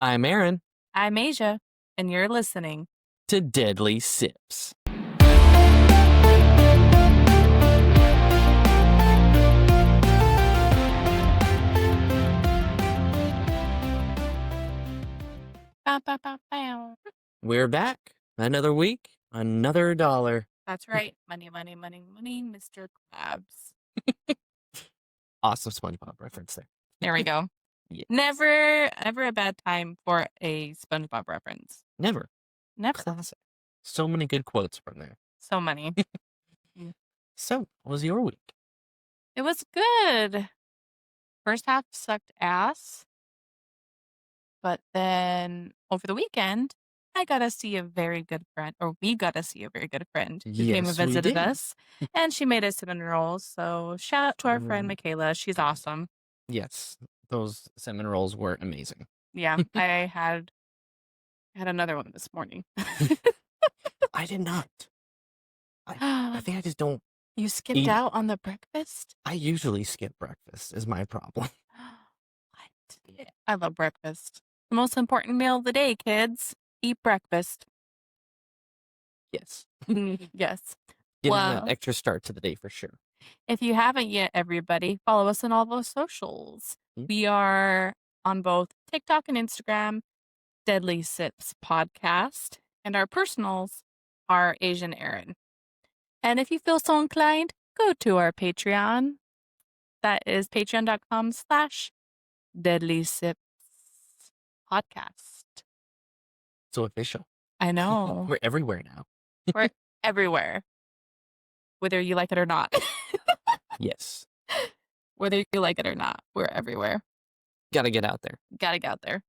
I'm Aaron I'm Asia, and you're listening to Deadly Sips. Bow, bow, bow, bow. We're back. Another week, another dollar. That's right. Money, money, money, money, Mr. Krabs. Awesome SpongeBob reference there. There we go. Yes. Never a bad time for a SpongeBob reference. Never. Never. Classic. So many good quotes from there. So many. So, what was your week? It was good. First half sucked ass. But then over the weekend, I got to see a very good friend, or we got to see a very good friend who came and Yes, we visited did. us. And she made us cinnamon rolls. So shout out to our friend Michaela. She's awesome. Yes, those cinnamon rolls were amazing. Yeah, I had another one this morning. I did not. I think I just don't. You skipped out on the breakfast? I usually skip breakfast is my problem. What? I love breakfast. The most important meal of the day, kids. Eat breakfast. Yes. Yes. Give an extra start to the day for sure. If you haven't yet, everybody, follow us on all those socials. We are on both TikTok and Instagram, Deadly Sips Podcast, and our personals are Asian Aaron. And if you feel so inclined, go to our Patreon. That is patreon.com/Deadly Sips Podcast. So official. I know. We're everywhere now. We're everywhere. Whether you like it or not. Yes. Whether you like it or not, we're everywhere. Gotta get out there. Gotta get out there.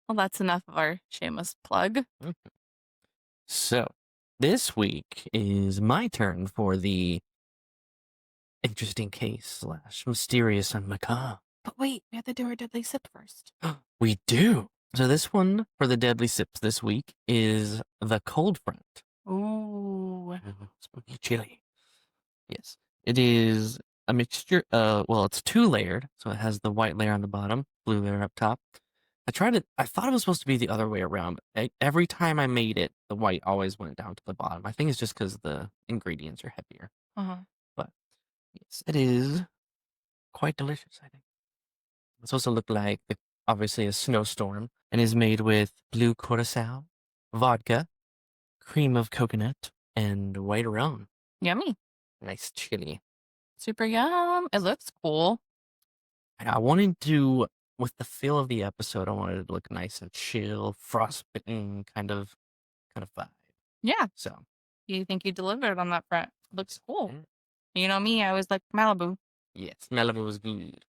Well, that's enough of our shameless plug. So, this week is my turn for the interesting case / mysterious and macabre. But wait, we have to do our deadly sip first. We do. So this one for the deadly sips this week is the cold front. Ooh. Spooky chili. Yes. It is a mixture, well, it's 2-layered. So it has the white layer on the bottom, blue layer up top. I thought it was supposed to be the other way around. Every time I made it, the white always went down to the bottom. I think it's just because the ingredients are heavier. But yes, it is quite delicious, I think. It's supposed to look like, obviously, a snowstorm and is made with blue curacao, vodka, cream of coconut, and white rum. Yummy. Nice chili. Super yum. It looks cool. And I wanted to, with the feel of the episode, I wanted it to look nice and chill, frostbitten kind of vibe. Yeah. So. You think you delivered on that front? Looks cool. You know me, I always like Malibu. Yes, Malibu was good.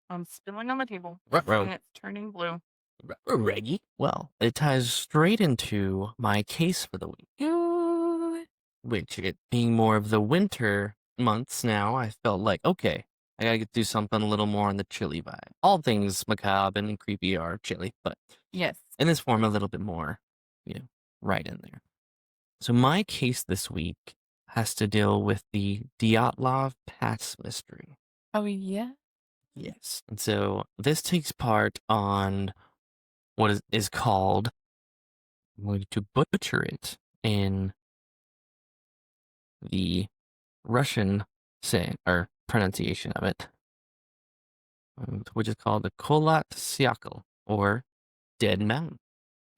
I'm spilling on the table. Ruh-roh. And it's turning blue. Reggie. Well, it ties straight into my case for the week. Good. Which, it being more of the winter months now, I felt like, okay, I gotta do something a little more on the chilly vibe. All things macabre and creepy are chilly, but yes, in this form, a little bit more, right in there. So my case this week has to deal with the Dyatlov Pass mystery. Oh, yeah? Yes. And so this takes part on what is called, I'm going to butcher it in the Russian pronunciation of it, which is called the Kholat Syakhl, or Dead Mountain.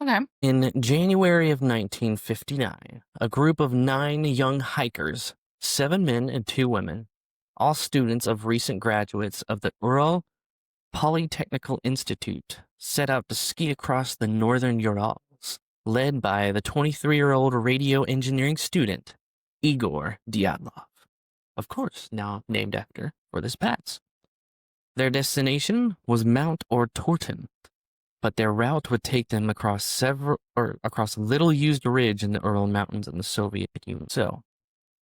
Okay. In January of 1959, a group of 9 young hikers, 7 men and 2 women, all students of recent graduates of the Ural Polytechnical Institute, set out to ski across the northern Urals, led by the 23-year-old radio engineering student, Igor Dyatlov. Of course, now named after for this pass. Their destination was Mount Ortorton, but their route would take them across across a little-used ridge in the Ural Mountains in the Soviet Union. So,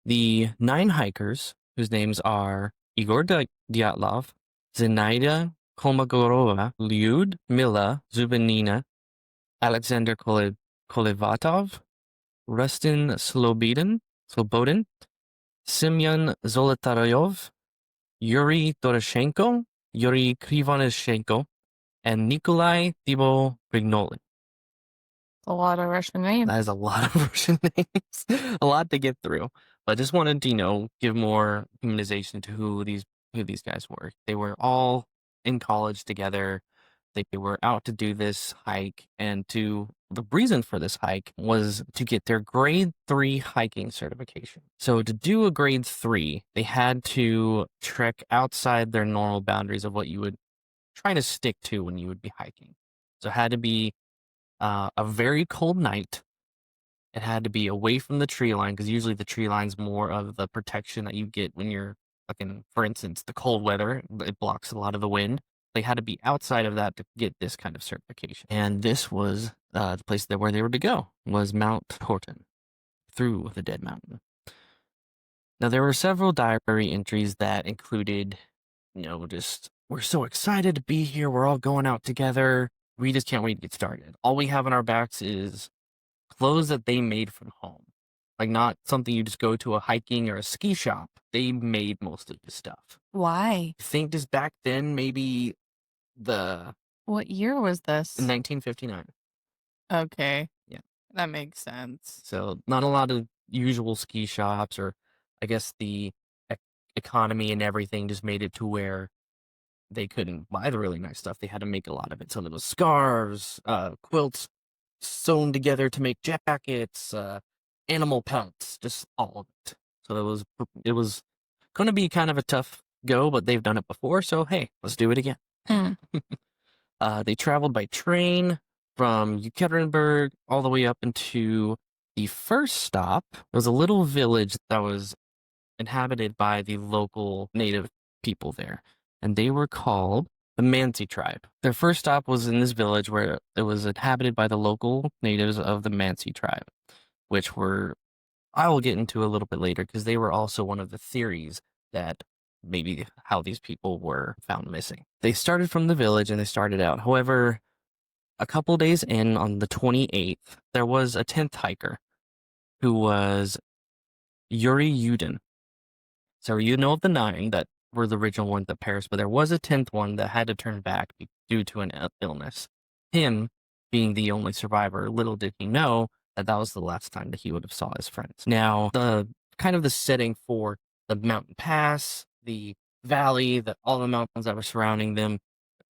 the 9 hikers, whose names are Igor Dyatlov, Zenaida Kolmogorova, Lyudmila Zubinina, Alexander Kolevatov, Rustin Slobodin, Semyon Zolotaryov, Yuri Doroshenko, Yuri Krivonishenko, and Nikolai Thibault-Brignolin. A lot of Russian names. That is a lot of Russian names, a lot to get through. But I just wanted to, give more humanization to who these guys were. They were all in college together. They were out to do this hike, and the reason for this hike was to get their grade 3 hiking certification. So to do a grade 3, they had to trek outside their normal boundaries of what you would try to stick to when you would be hiking. So it had to be a very cold night. It had to be away from the tree line, because usually the tree line's more of the protection that you get when you're for instance, the cold weather. It blocks a lot of the wind. They had to be outside of that to get this kind of certification. And this was the place where they were to go, was Mount Horton, through the Dead Mountain. Now, there were several diary entries that included, just, we're so excited to be here. We're all going out together. We just can't wait to get started. All we have on our backs is clothes that they made from home. Like, not something you just go to a hiking or a ski shop. They made most of the stuff. Why? I think just back then, maybe What year was this? 1959. Okay. Yeah. That makes sense. So not a lot of usual ski shops, or I guess the economy and everything just made it to where they couldn't buy the really nice stuff. They had to make a lot of it. So there was scarves, quilts sewn together to make jackets, animal pelts, just all of it. So it was going to be kind of a tough go, but they've done it before. So hey, let's do it again. They traveled by train from Yekaterinburg all the way up into the first stop. It was a little village that was inhabited by the local native people there, and they were called the Mansi tribe. Their first stop was in this village where it was inhabited by the local natives of the Mansi tribe, which I will get into a little bit later, because they were also one of the theories that maybe how these people were found missing. They started from the village and they started out. However, a couple days in, on the 28th, there was a 10th hiker who was Yuri Yudin. So you know of the 9 that were the original ones that perished, but there was a 10th one that had to turn back due to an illness. Him being the only survivor, little did he know that was the last time that he would have saw his friends. Now, the setting for the mountain pass, the valley, all the mountains that were surrounding them,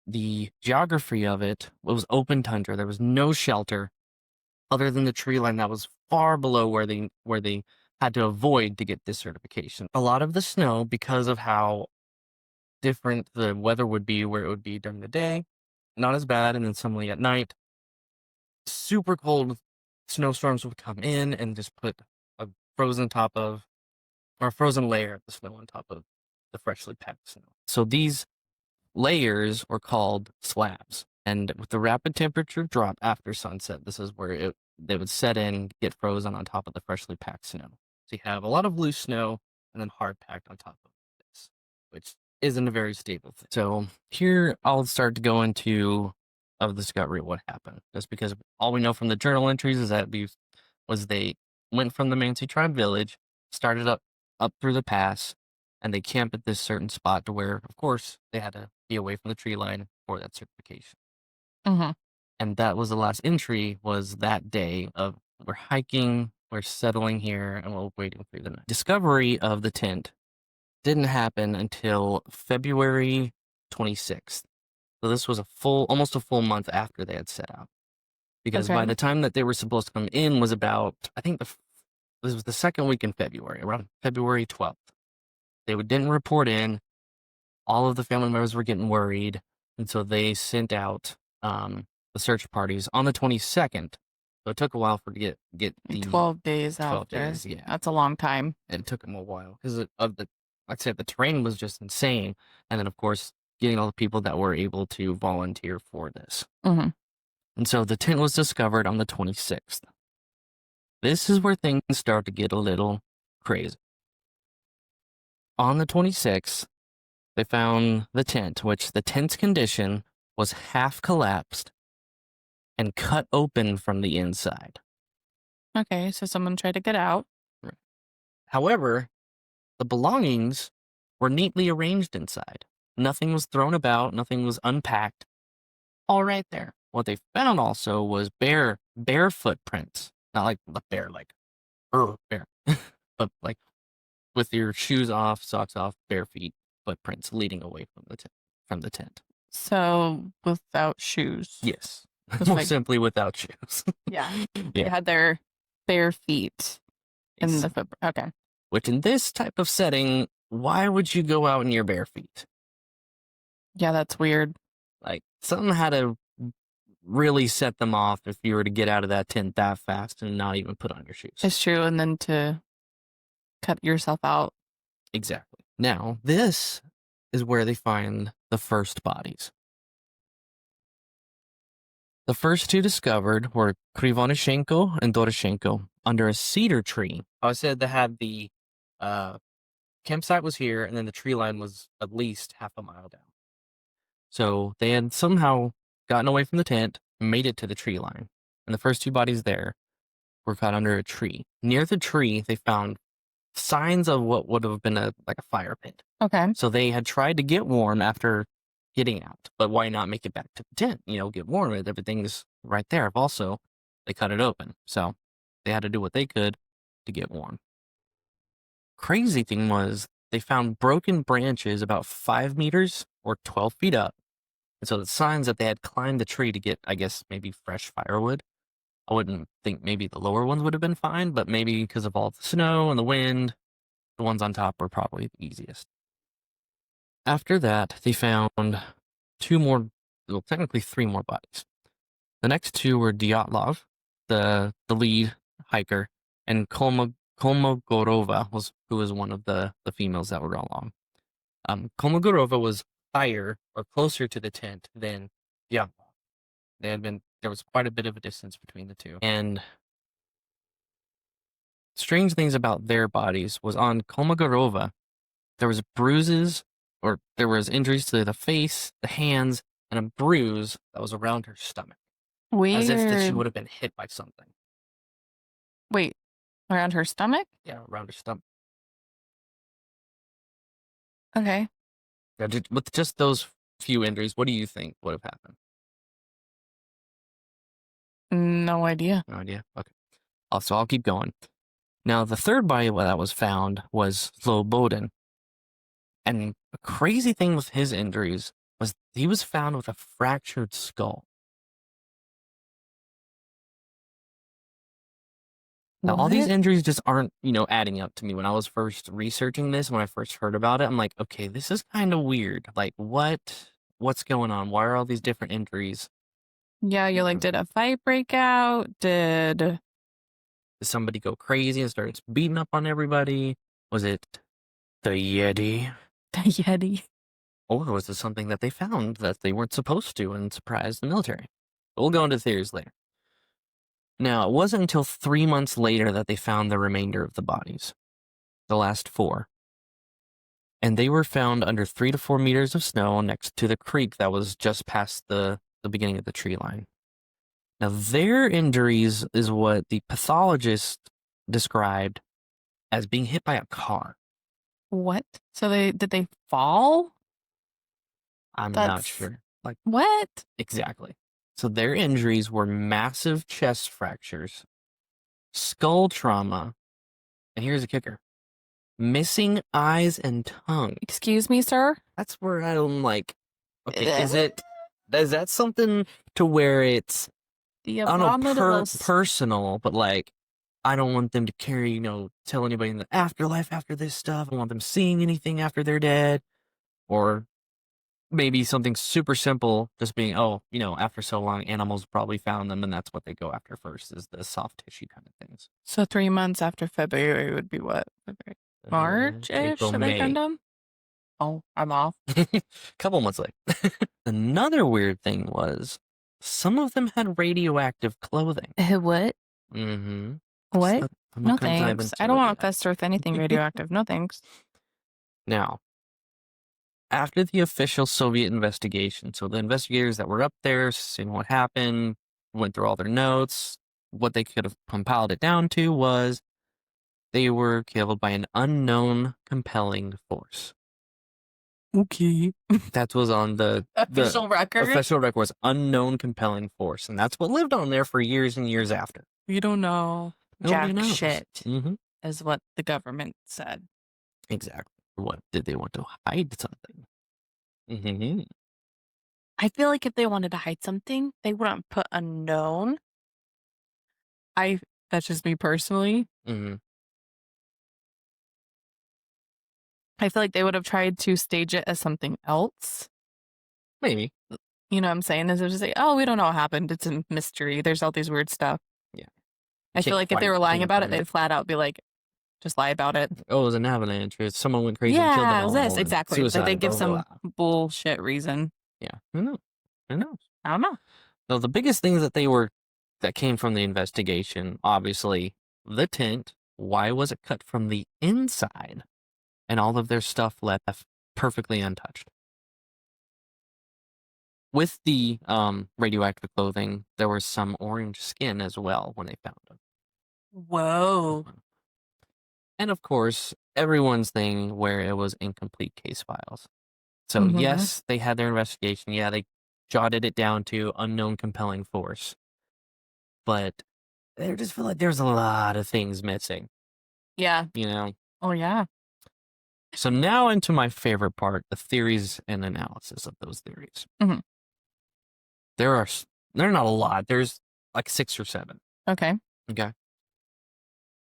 the geography of it was open tundra. There was no shelter other than the tree line that was far below where they had to avoid to get this certification. A lot of the snow, because of how different the weather would be, where it would be during the day, not as bad, and then suddenly at night, super cold snowstorms would come in and just put a frozen layer of the snow on top of the freshly packed snow. So these layers were called slabs. And with the rapid temperature drop after sunset, this is where they would set in, get frozen on top of the freshly packed snow. So you have a lot of loose snow and then hard packed on top of this, which isn't a very stable thing. So here I'll start to go into of the discovery of what happened. Just because all we know from the journal entries is that they went from the Mansi tribe village, started up through the pass, and they camped at this certain spot to where, of course, they had to be away from the tree line for that certification. And that was the last entry, was that day of, we're hiking, we're settling here, and we're waiting through the night. Discovery of the tent didn't happen until February 26th. So this was almost a full month after they had set out. Because by the time that they were supposed to come in was about, I think this was the second week in February, around February 12th. They didn't report in. All of the family members were getting worried. And so they sent out the search parties on the 22nd. So it took a while to get the 12 days 12 after. days, yeah. That's a long time. And it took them a while because I'd say the terrain was just insane. And then, of course, getting all the people that were able to volunteer for this. And so the tent was discovered on the 26th. This is where things start to get a little crazy. On the 26th, they found the tent, which the tent's condition was half collapsed and cut open from the inside. Okay, so someone tried to get out. Right. However, the belongings were neatly arranged inside. Nothing was thrown about, nothing was unpacked. all right there. What they found also was bare footprints. Not like the bear, like bear, but like with your shoes off, socks off, bare feet, footprints leading away from the tent. So without shoes. Yes, Just more like- simply without shoes. Yeah. They Yeah. had their bare feet in Yes. the footprint. Okay. Which in this type of setting, why would you go out in your bare feet? Yeah, that's weird. Like something had to really set them off if you were to get out of that tent that fast and not even put on your shoes. It's true. And then to cut yourself out. Exactly. Now, this is where they find the first bodies. The first two discovered were Krivonishenko and Doroshenko under a cedar tree. I said they had the campsite was here, and then the tree line was at least half a mile down. So they had somehow gotten away from the tent, made it to the tree line, and the first two bodies there were caught under a tree. Near the tree, they found signs of what would have been like a fire pit. Okay. So they had tried to get warm after getting out, but why not make it back to the tent? Get warm. Everything's right there. Also, they cut it open. So they had to do what they could to get warm. Crazy thing was they found broken branches about 5 meters or 12 feet up. And so the signs that they had climbed the tree to get, I guess, maybe fresh firewood. I wouldn't think maybe the lower ones would have been fine, but maybe because of all the snow and the wind, the ones on top were probably the easiest. After that, they found technically 3 more bodies. The next 2 were Dyatlov, the lead hiker, and Kolmogorova, who was one of the females that were along. Kolmogorova was higher or closer to the tent than Dyatlov. There was quite a bit of a distance between the two. And strange things about their bodies was on Kolmogorova, there was bruises, or there was injuries to the face, the hands, and a bruise that was around her stomach. Weird. As if that she would have been hit by something. Wait, around her stomach? Yeah, around her stomach. Okay. Yeah, with just those few injuries, what do you think would have happened? No idea. No idea? Okay. So I'll keep going. Now, the third body that was found was Slobodan. And a crazy thing with his injuries was he was found with a fractured skull. Now, all these What? injuries just aren't, adding up to me. When I was first researching this, when I first heard about it, I'm like, okay, this is kind of weird. Like, what's going on? Why are all these different injuries? Yeah, you're like, did a fight break out? Did somebody go crazy and start beating up on everybody? Was it the Yeti? the Yeti? Or was it something that they found that they weren't supposed to and surprised the military? We'll go into theories later. Now, it wasn't until 3 months later that they found the remainder of the bodies, the last 4. And they were found under 3 to 4 meters of snow next to the creek that was just past the beginning of the tree line. Now, their injuries is what the pathologist described as being hit by a car. What? So did they fall? I'm not sure. Like, what? Exactly. So their injuries were massive chest fractures, skull trauma, and here's a kicker: missing eyes and tongue. Excuse me, sir? That's where I'm like, okay, is that something to where it's The I don't know, abominable personal, but like, I don't want them to tell anybody in the afterlife after this stuff. I don't want them seeing anything after they're dead, or maybe something super simple, just being, after so long, animals probably found them, and that's what they go after first, is the soft tissue kind of things. So 3 months after February would be what? March-ish April, that they May. found them? Oh, I'm off. Couple months later. Another weird thing was some of them had radioactive clothing. What? Mm-hmm. What? I'm No not gonna dive thanks. into I don't it want yet. to fester with anything radioactive. No thanks. Now, after the official Soviet investigation, so the investigators that were up there, seeing what happened, went through all their notes, what they could have compiled it down to was they were killed by an unknown compelling force. Okay. That was on the Official record? official record was unknown compelling force, and that's what lived on there for years and years after. We don't know. Nobody Jack knows. shit Mm-hmm. is what the government said. Exactly. What did they want to hide something? Mm-hmm. I feel like if they wanted to hide something, they wouldn't put unknown. That's just me personally. Mm-hmm. I feel like they would have tried to stage it as something else. Maybe. You know what I'm saying? Is it just like, oh, we don't know what happened. It's a mystery. There's all these weird stuff. Yeah. I feel like if they were lying about it, they'd flat out be like, just lie about it. Oh, it was an avalanche. Or someone went crazy and killed them all. Yeah, it was this. Exactly. Suicide, like they give blah, blah, some bullshit reason. Yeah. Who knows? I don't know. So the biggest things that came from the investigation, obviously, the tent. Why was it cut from the inside? And all of their stuff left perfectly untouched. With the radioactive clothing, there was some orange skin as well when they found them. Whoa. And of course, everyone's thing where it was incomplete case files. So yes, they had their investigation. Yeah, they jotted it down to unknown compelling force. But they just feel like there's a lot of things missing. Yeah. You know? Oh, yeah. So now into my favorite part, the theories and analysis of those theories. Mm-hmm. They're not a lot. There's like 6 or 7. Okay.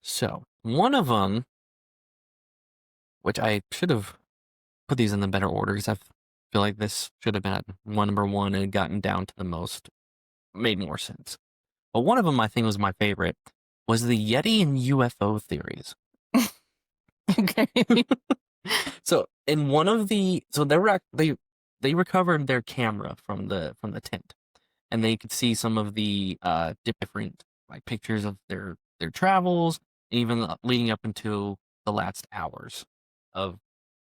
So one of them, which I should have put these in the better order because I feel like this should have been at number 1 and gotten down to the most, made more sense. But one of them I think was my favorite was the Yeti and UFO theories. Okay. So in one of they recovered their camera from the tent, and they could see some of the different like pictures of their travels, even leading up into the last hours of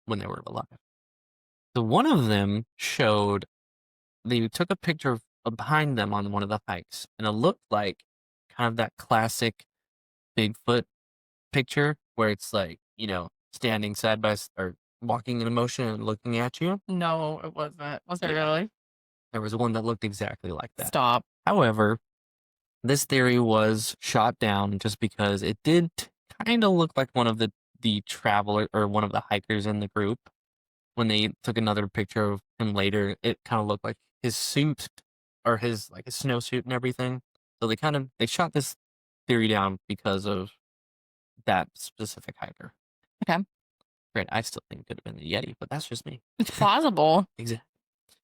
when they were alive. So one of them showed they took a picture of behind them on one of the hikes, and it looked like kind of that classic Bigfoot picture where it's like, standing side by or walking in motion and looking at you. No, it wasn't. Was it really? There was one that looked exactly like that. Stop. However, this theory was shot down just because it did kind of look like one of the traveler or one of the hikers in the group. When they took another picture of him later, it kind of looked like his suit or his snowsuit and everything. So they shot this theory down because of that specific hiker. Okay. Great. I still think it could have been the Yeti, but that's just me. It's plausible. Exactly.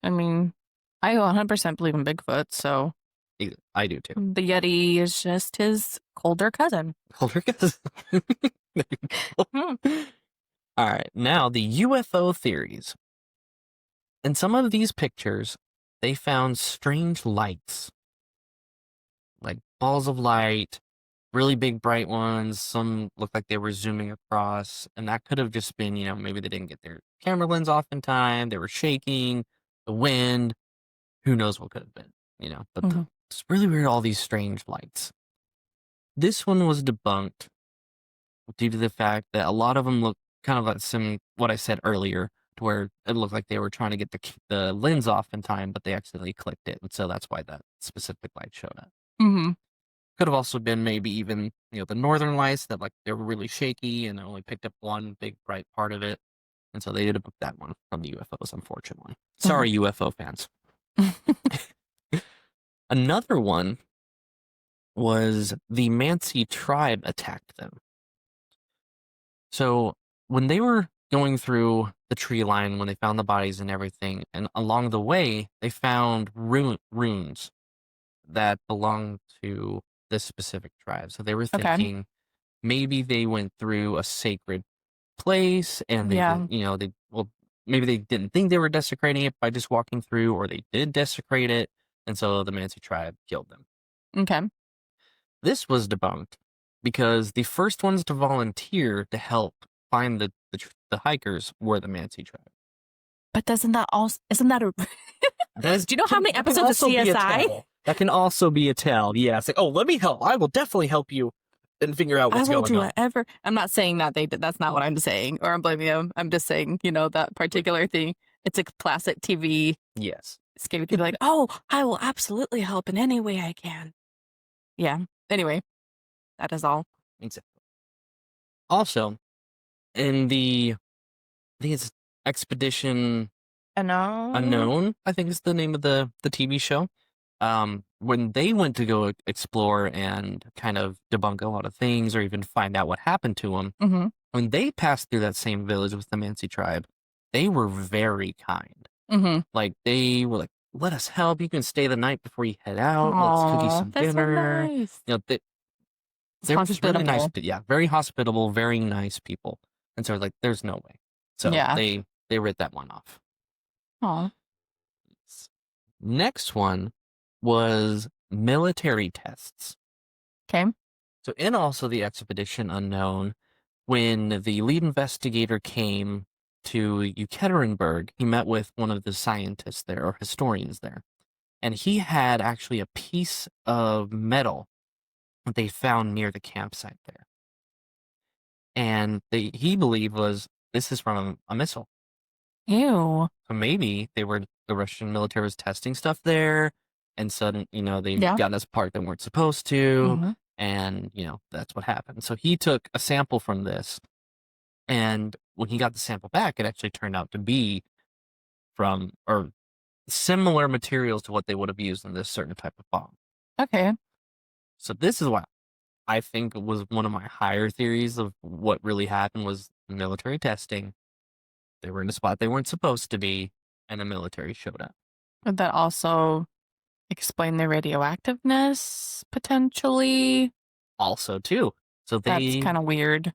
I mean, I 100% believe in Bigfoot, so. I do too. The Yeti is just his colder cousin. Colder cousin. There you go. All right. Now, the UFO theories. In some of these pictures, they found strange lights, like balls of light, really big, bright ones. Some looked like they were zooming across, and that could have just been, maybe they didn't get their camera lens off in time. They were shaking, the wind. Who knows what could have been, But it's really weird, all these strange lights. This one was debunked due to the fact that a lot of them look kind of like what I said earlier, to where it looked like they were trying to get the lens off in time, but they accidentally clicked it, and so that's why that specific light showed up. Mm-hmm. Could have also been maybe even the northern lights that they were really shaky and they only picked up one big bright part of it, and so they did book that one from the UFOs. Unfortunately, sorry UFO fans. Another one was the Mansi tribe attacked them. So when they were going through the tree line, when they found the bodies and everything, and along the way, they found runes that belonged to this specific tribe. So they were thinking maybe they went through a sacred place and they maybe they didn't think they were desecrating it by just walking through, or they did desecrate it, and so the Mansi tribe killed them. Okay. This was debunked because the first ones to volunteer to help find the hikers were the Mansi tribe. But isn't that a... Do you know how many episodes of CSI? That can also be a tell. Yeah, it's like, oh, let me help. I will definitely help you and figure out I what's will going do on. whatever. I'm not saying that they did. That's not what I'm saying, or I'm blaming them. I'm just saying, that particular thing. It's a classic TV Yes. scary thing. Like, oh, I will absolutely help in any way I can. Yeah. Anyway, that is all. Exactly. Also, in I think it's Expedition I know. Unknown, I think is the name of the TV show. When they went to go explore and kind of debunk a lot of things or even find out what happened to them, Mm-hmm. when they passed through that same village with the Mansi tribe, they were very kind. Mm-hmm. Like, they were like, let us help. You can stay the night before you head out. Let's cook you Oh, some that's so dinner. nice. It's They were just really nice. hospitable. Yeah, very hospitable, very nice people. And so I was like, there's no way. So Yeah. they writ that one off. Oh. Next one was military tests. Okay. So in also the Expedition Unknown, when the lead investigator came to Ekaterinburg, he met with one of the scientists there or historians there. And he had actually a piece of metal that they found near the campsite there. And he believed this is from a missile. Ew. So maybe the Russian military was testing stuff there, and sudden, they got this part they weren't supposed to, Mm-hmm. and that's what happened. So he took a sample from this, and when he got the sample back, it actually turned out to be from or similar materials to what they would have used in this certain type of bomb. Okay. So this is why I think it was one of my higher theories of what really happened was military testing. They were in a spot they weren't supposed to be, and the military showed up. Would that also explain the radioactiveness potentially? Also, too. So That's kind of weird.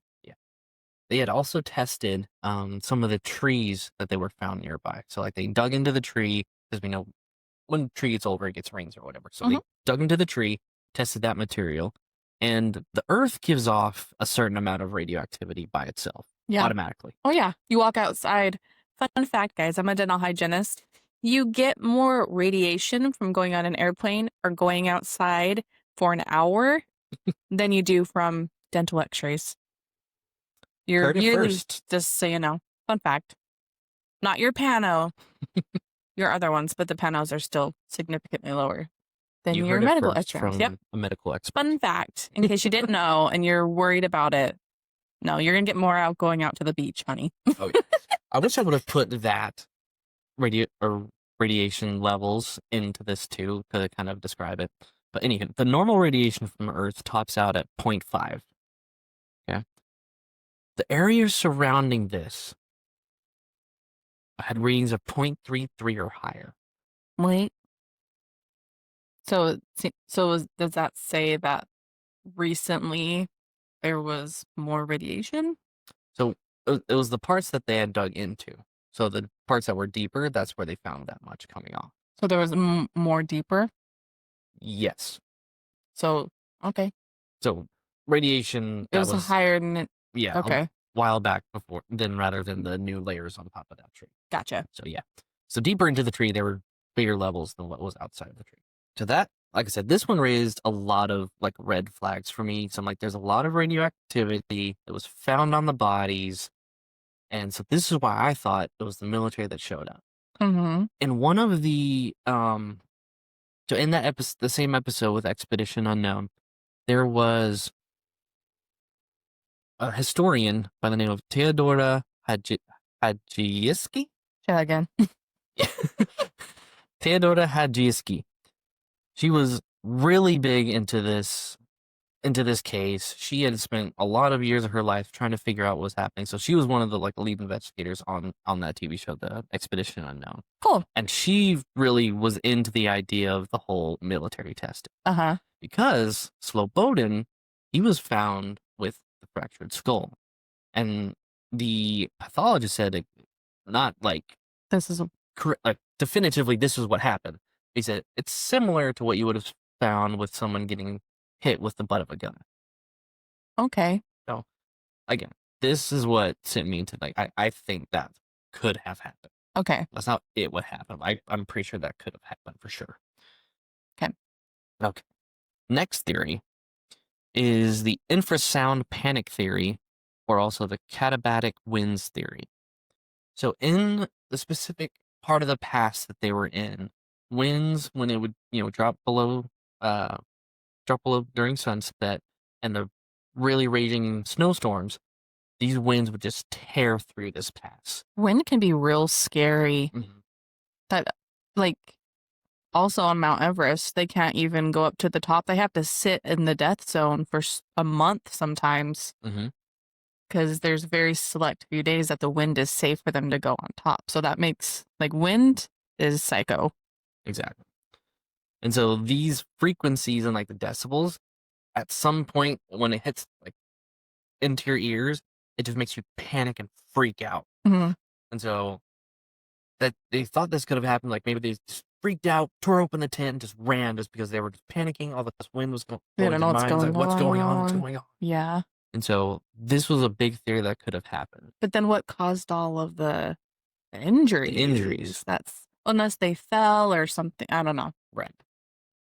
they had also tested some of the trees that they were found nearby. So like they dug into the tree because we know when a tree gets older, it gets rings or whatever. So they dug into the tree, tested that material, and the earth gives off a certain amount of radioactivity by itself automatically. Oh, yeah. You walk outside. Fun fact, guys, I'm a dental hygienist. You get more radiation from going on an airplane or going outside for an hour than you do from dental x-rays. You're Heard it first. Just so you know. Fun fact. Not your pano. Your other ones, but the panos are still significantly lower than You your heard it medical first x-rays. from Yep. a medical expert. Fun fact, in case you didn't know and you're worried about it. No, you're going to get more out going out to the beach, honey. Oh, yeah. I wish I would have put that radiation levels into this too to kind of describe it. But anyway, the normal radiation from Earth tops out at 0.5. Okay. The area surrounding this had readings of 0.33 or higher. Wait. So does that say that recently there was more radiation? So it was the parts that they had dug into. So the parts that were deeper, that's where they found that much coming off. So there was more deeper? Yes. So, okay. So radiation It was higher than it. Yeah. Okay. A while back rather than the new layers on top of that tree. Gotcha. So yeah. So deeper into the tree, there were bigger levels than what was outside of the tree. So that, like I said, this one raised a lot of like red flags for me. So I'm like, there's a lot of radioactivity that was found on the bodies. And so this is why I thought it was the military that showed up. Mm-hmm. In one of the so in that episode, the same episode with Expedition Unknown, there was a historian by the name of Teodora Hadjiyski. Say that again. Teodora Hadjiyski. She was really big into this case. She had spent a lot of years of her life trying to figure out what was happening. So she was one of the like lead investigators on that TV show, The Expedition Unknown. Cool. And she really was into the idea of the whole military testing. Uh-huh. Because Slobodan, he was found with the fractured skull. And the pathologist said not like this is definitively this is what happened. He said it's similar to what you would have found with someone getting hit with the butt of a gun. Okay. So again, this is what sent me into like I think that could have happened. Okay. That's not it what happened. I'm pretty sure that could have happened for sure. Okay. Okay. Next theory is the infrasound panic theory, or also the katabatic winds theory. So in the specific part of the pass that they were in, winds, when it would, drop below during sunset and the really raging snowstorms, these winds would just tear through this pass. Wind can be real scary. Mm-hmm. That, like, also on Mount Everest, they can't even go up to the top. They have to sit in the death zone for a month sometimes. Mm-hmm. Because there's very select few days that the wind is safe for them to go on top. So that makes, wind is psycho. Exactly. And so these frequencies and like the decibels, at some point when it hits like into your ears, it just makes you panic and freak out. Mm-hmm. And so that they thought this could have happened, like maybe they just freaked out, tore open the tent, and just ran just because they were just panicking. All this wind was going They don't know what's going on. What's going on? What's going on? Yeah. And so this was a big theory that could have happened. But then what caused all of the injuries? The injuries. That's unless they fell or something. I don't know. Right.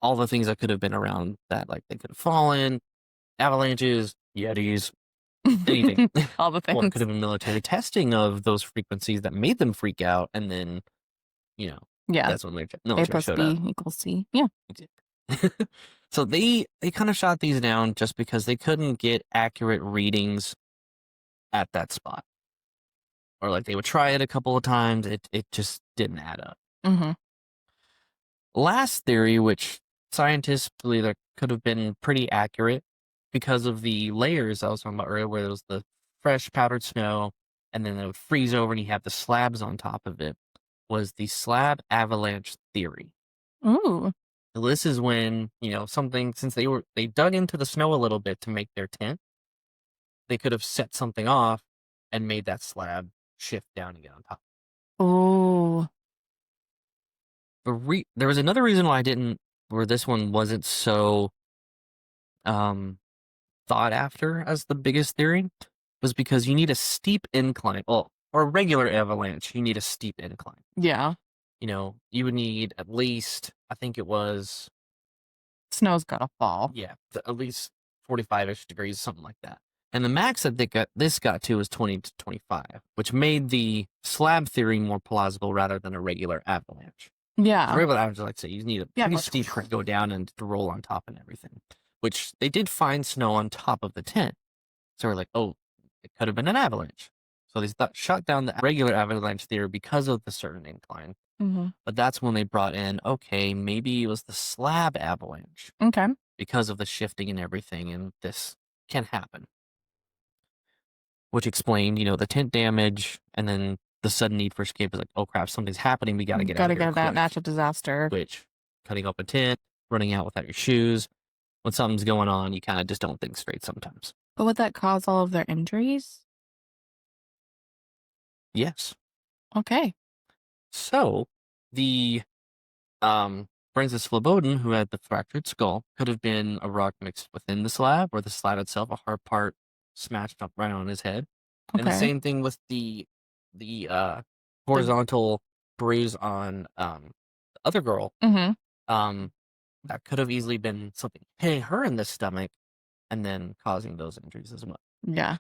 All the things that could have been around that, like they could have fallen, avalanches, yetis, anything. All the things. Or it could have been military testing of those frequencies that made them freak out, and then, yeah, that's when military showed up. A plus B equals C. Yeah. So they kind of shot these down just because they couldn't get accurate readings at that spot. Or like they would try it a couple of times, it just didn't add up. Mm-hmm. Last theory, which scientists believe that could have been pretty accurate because of the layers I was talking about earlier, where there was the fresh powdered snow and then it would freeze over and you have the slabs on top of it, was the slab avalanche theory. Ooh. So this is when, something, since they dug into the snow a little bit to make their tent, they could have set something off and made that slab shift down and get on top. Oh. There was another reason where this one wasn't so thought after as the biggest theory, was because you need a steep incline. Well, or a regular avalanche, you need a steep incline. Yeah. You would need at least, I think it was... Snow's gotta fall. Yeah, at least 45-ish degrees, something like that. And the max that this got to was 20 to 25, which made the slab theory more plausible rather than a regular avalanche. Yeah. A regular avalanche, like I say, you need a pretty steep to go down and to roll on top and everything, which they did find snow on top of the tent. So we're like, oh, it could have been an avalanche. So they shot down the regular avalanche theory because of the certain incline. Mm-hmm. But that's when they brought in, okay, maybe it was the slab avalanche. Okay. Because of the shifting and everything, and this can happen. Which explained, the tent damage, and then the sudden need for escape is like, oh crap, something's happening, we gotta get out of here. Gotta get that natural disaster. Which, cutting up a tent, running out without your shoes, when something's going on, you kind of just don't think straight sometimes. But would that cause all of their injuries? Yes. Okay. So, the Francis Slobodin, who had the fractured skull, could have been a rock mixed within the slab, or the slab itself, a hard part smashed up right on his head. Okay. And the same thing with the horizontal bruise on the other girl. Mm-hmm. That could have easily been something hitting her in the stomach and then causing those injuries as well. Yeah.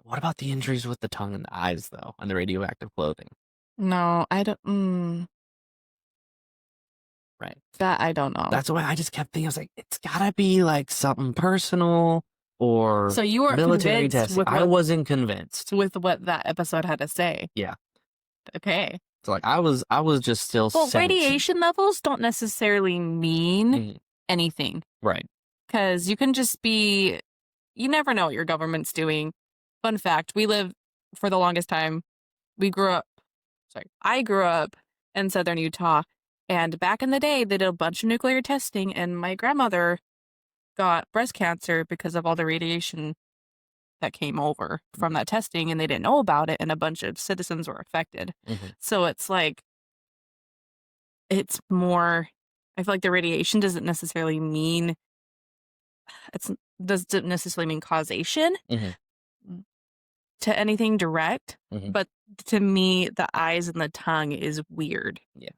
What about the injuries with the tongue and the eyes, though, and the radioactive clothing? No, I don't. Right. That I don't know. That's why I just kept thinking, I was like, it's gotta be like something personal or so you weren't military convinced testing. I wasn't convinced with what that episode had to say. Yeah. Okay. So like I was just still. Well, radiation levels don't necessarily mean anything, right? Because you can just be. You never know what your government's doing. Fun fact: we lived for the longest time. I grew up in southern Utah. And back in the day, they did a bunch of nuclear testing, and my grandmother got breast cancer because of all the radiation that came over from that testing, and they didn't know about it, and a bunch of citizens were affected. Mm-hmm. So it's like, it's more, I feel like the radiation doesn't necessarily mean causation to anything direct, but to me, the eyes and the tongue is weird. Yeah.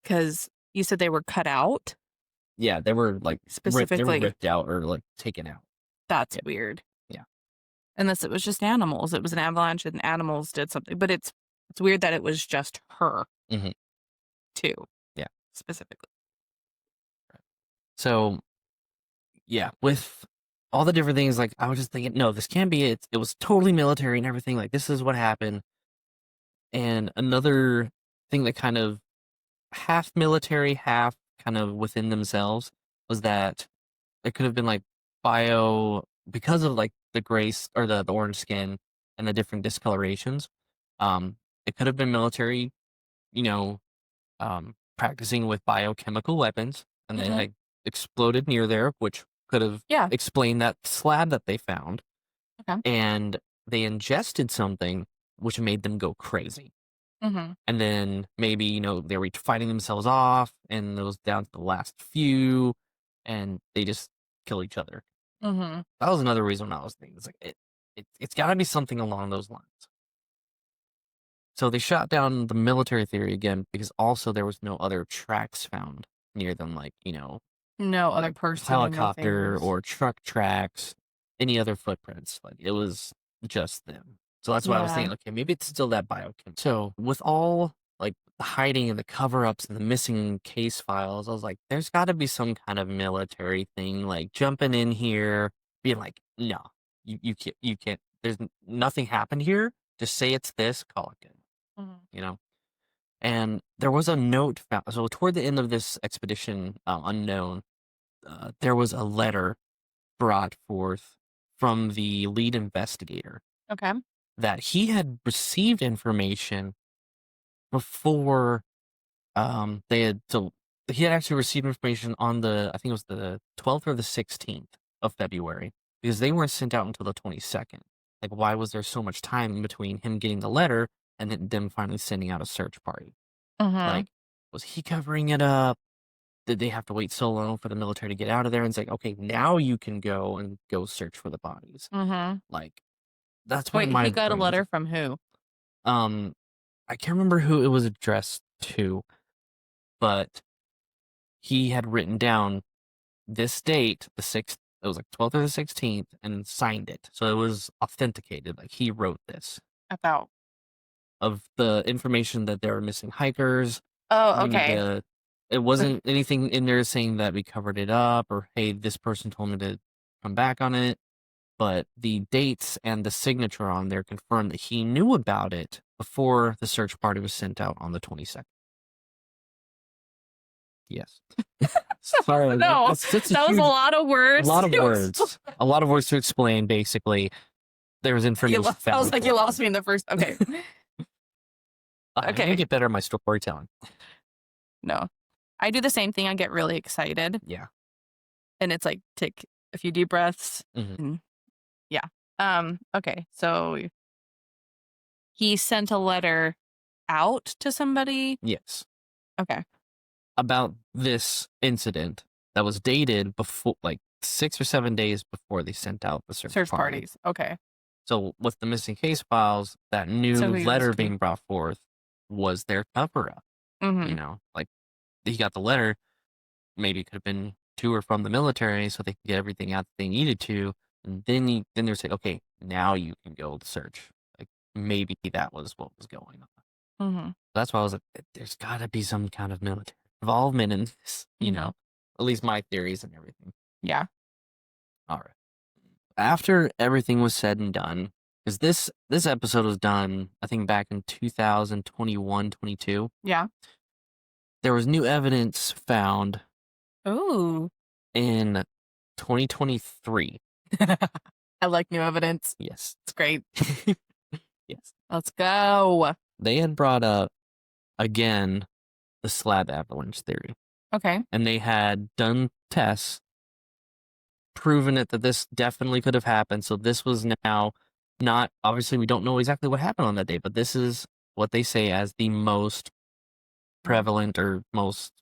Because you said they were cut out? Yeah, they were like Specifically. ripped out or like taken out. That's weird. Yeah. Unless it was just animals. It was an avalanche and animals did something. But it's weird that it was just her too. Yeah. Specifically. So yeah, with all the different things, like I was just thinking, no, this can't be it. It was totally military and everything. Like this is what happened. And another thing that kind of half military, half kind of within themselves was that it could have been like because of like the or the orange skin and the different discolorations. It could have been military, you know, practicing with biochemical weapons, and they like exploded near there, which could have explained that slab that they found. Okay. And they ingested something which made them go crazy. And then maybe, you know, they were fighting themselves off and it was down to the last few and they just kill each other. That was another reason I was thinking. It's like, it's got to be something along those lines. So they shot down the military theory again because also there was no other tracks found near them, like, you know, no other person, helicopter or truck tracks, any other footprints. Like it was just them. So that's why I was thinking, okay, maybe it's still that biochem. So with all like the hiding and the cover-ups and the missing case files, I was like, there's got to be some kind of military thing, like jumping in here, being like, no, you can't. There's nothing happened here. Just say it's this, call it good. You know. And there was a note found. So toward the end of this expedition, unknown, there was a letter brought forth from the lead investigator. Okay. That he had received information before he had actually received information on I think it was the 12th or the 16th of February, because they weren't sent out until the 22nd. Like, why was there so much time in between him getting the letter and then them finally sending out a search party? Like, was he covering it up? Did they have to wait so long for the military to get out of there? And it's like, okay, now you can go search for the bodies. Like, that's what he got a letter from who? I can't remember who it was addressed to, but he had written down this date, the 6th, it was like 12th or the 16th, and signed it. So it was authenticated, like he wrote this. About? Of the information that there were missing hikers. Oh, okay. It wasn't anything in there saying that we covered it up or, hey, this person told me to come back on it. But the dates and the signature on there confirmed that he knew about it before the search party was sent out on the 22nd. Yes. Sorry. No, that was a lot of words. A lot of words. A lot of words to explain, basically. There was information found. I was like, you lost me in the first. Okay. I need to get better at my storytelling. No. I do the same thing. I get really excited. Yeah. And it's like, take a few deep breaths. And yeah. Okay. So he sent a letter out to somebody? Yes. Okay. About this incident that was dated before, like 6 or 7 days before they sent out the search parties. Okay. So with the missing case files, that new letter being brought forth was their cover-up. You know, like he got the letter. Maybe it could have been to or from the military, so they could get everything out that they needed to. And then they're saying, okay, now you can go to search. Like maybe that was what was going on. That's why I was like, there's got to be some kind of military involvement in this. You know, at least my theories and everything. Yeah. All right. After everything was said and done, because this episode was done, I think, back in 2021, 22. Yeah. There was new evidence found. Ooh. In 2023. I like new evidence. Yes. It's great. Yes. Let's go. They had brought up, again, the slab avalanche theory. Okay. And they had done tests, proven it that this definitely could have happened. So this was now not, obviously we don't know exactly what happened on that day, but this is what they say as the most prevalent or most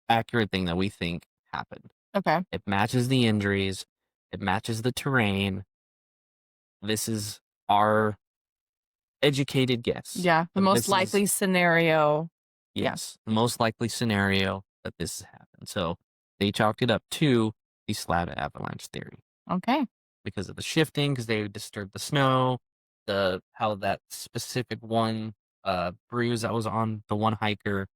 accurate thing that we think happened. Okay. It matches the injuries. It matches the terrain. This is our educated guess. Yeah. The most likely scenario. Yes. The most likely scenario that this has happened. So they chalked it up to the slab avalanche theory Okay. because of the shifting, because they disturbed the snow, how that specific one bruise that was on the one hiker,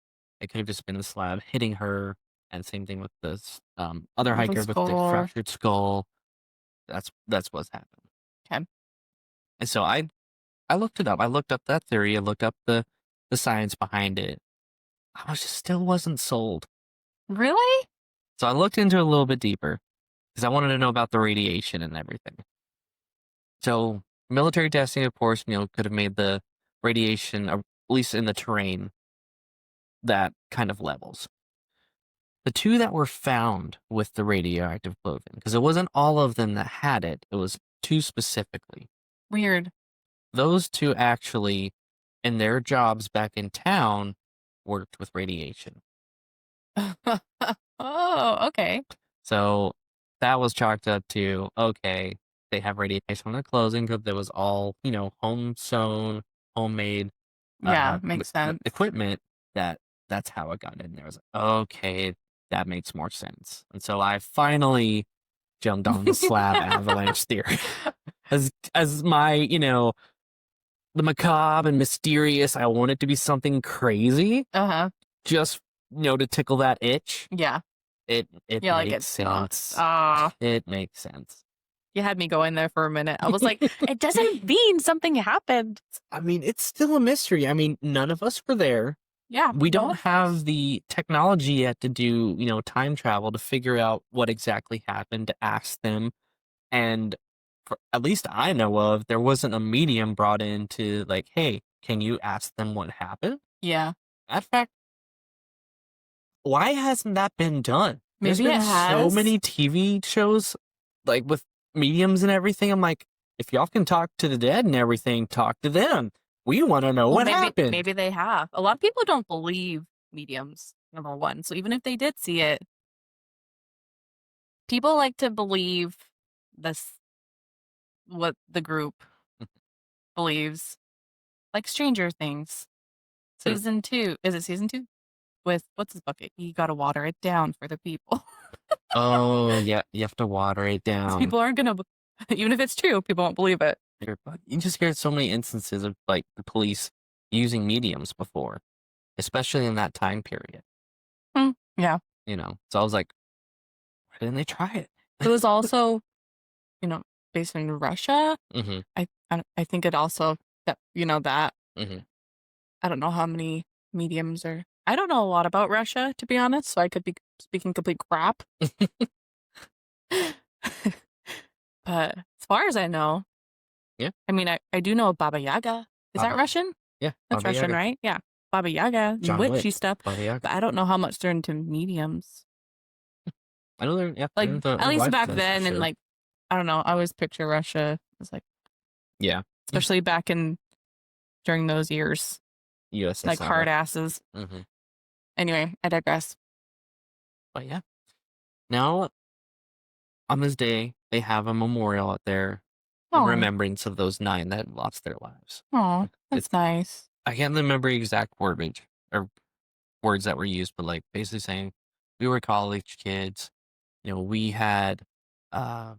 it could have just been the slab hitting her, and same thing with this other With the hiker with the skull. fractured skull. That's what's happened. Okay. And so I looked it up. I looked up that theory. I looked up the science behind it. I was just still wasn't sold. Really? So I looked into it a little bit deeper because I wanted to know about the radiation and everything. So military testing, of course, could have made the radiation, at least in the terrain, that kind of levels. The two that were found with the radioactive clothing, because it wasn't all of them that had it, it was two specifically. Weird. Those two actually, in their jobs back in town, worked with radiation. Oh, okay. So that was chalked up to, okay, they have radiation on their clothing because it was all, home sewn, homemade Yeah, makes sense. equipment that's how it got in there. I was like, okay, that makes more sense. And so I finally jumped on the slab avalanche theory. As my, the macabre and mysterious, I want it to be something crazy. Uh-huh. Just, to tickle that itch. Yeah. It Yeah, like makes it's sense. It makes sense. You had me going there for a minute. I was like, it doesn't mean something happened. I mean, it's still a mystery. I mean, none of us were there. Yeah. We no don't one- have the technology yet to do, time travel to figure out what exactly happened, to ask them. And at least I know of, there wasn't a medium brought in to like, hey, can you ask them what happened? Yeah. In fact, why hasn't that been done? There's Maybe been it so has. many TV shows, like with mediums and everything. I'm like, if y'all can talk to the dead and everything, talk to them. We want to know what happened. Maybe they have. A lot of people don't believe mediums, number one. So even if they did see it, people like to believe this, what the group believes. Like Stranger Things. True. Season 2. Is it season 2? With, what's his bucket? You gotta water it down for the people. Oh, yeah, you have to water it 'Cause down. people aren't gonna, even if it's true, people won't believe it. You just hear so many instances of like the police using mediums before, especially in that time period. Yeah. So I was like, why didn't they try it? It was also, based in Russia. Mm-hmm. I think it also, that, that, Mm-hmm. I don't know how many mediums are. I don't know a lot about Russia, to be honest, so I could be speaking complete crap. But as far as I know, Yeah. I mean, I do know Baba Yaga. Is that Russian? Yeah, That's Baba Russian, Yaga. right? Yeah. Baba Yaga, John witchy Wick, stuff. Baba Yaga. But I don't know how much they're into mediums. I know they're Like, they're into at least life back forms for then, and sure. like, I don't know. I always picture Russia as like, Yeah, especially back during those years, USSR. like hard asses. Mm-hmm. Anyway, I digress. But yeah, now on this day they have a memorial out there in Oh, remembrance of those 9 that lost their lives. oh, that's nice. I can't remember exact wordage or words that were used, but like basically saying we were college kids. We had uh,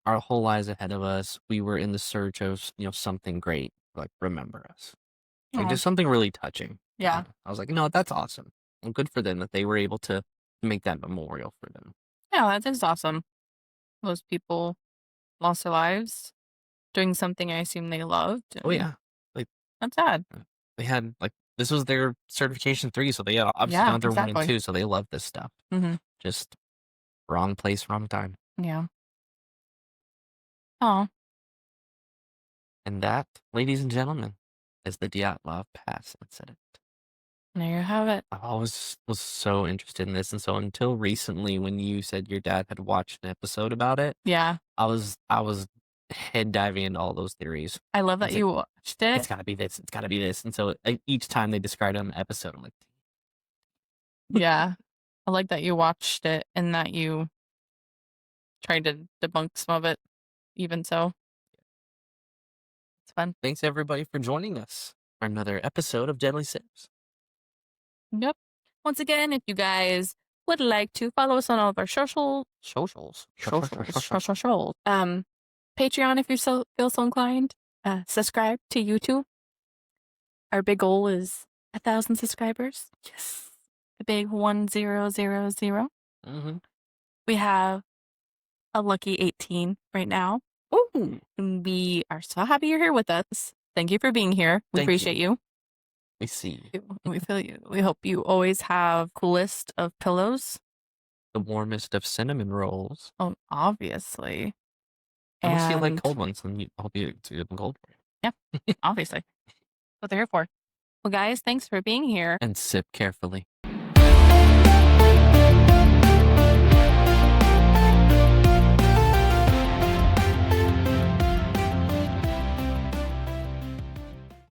our whole lives ahead of us. We were in the search of something great. Like remember us. Like Oh, just something really touching. yeah. I was like, no, that's awesome. And good for them that they were able to make that memorial for them. Yeah, that is awesome. Those people lost their lives doing something I assume they loved. Oh And yeah, like that's sad. they had like this was their certification 3, so they had obviously Yeah, gone through 1 and exactly. 2, so they love this stuff. Mm-hmm. Just wrong place, wrong time. Yeah. Oh, And that, ladies and gentlemen, is the Dyatlov Pass incident. there you have it. I always was so interested in this, and so until recently, when you said your dad had watched an episode about it, Yeah. I was head diving into all those theories. I love I that was you like, watched it. it's got to be this. It's got to be this. And so each time they described it on the episode, I'm like, Yeah. I like that you watched it and that you tried to debunk some of it, even so. It's fun. thanks everybody for joining us for another episode of Deadly Sips. Yep. Once again, if you guys would like to follow us on all of our socials. Patreon if you feel so inclined. Subscribe to YouTube. Our big goal is 1,000 subscribers. Yes. The big 1000. Mm-hmm. We have a lucky 18 right now. Ooh. And we are so happy you're here with us. Thank you for being here. We appreciate you. We see you. We feel you. We hope you always have coolest of pillows. the warmest of cinnamon rolls. Oh, obviously. Unless you like cold ones, then I'll be cold. Yeah, obviously. What they're here for. Well, guys, thanks for being here. And sip carefully.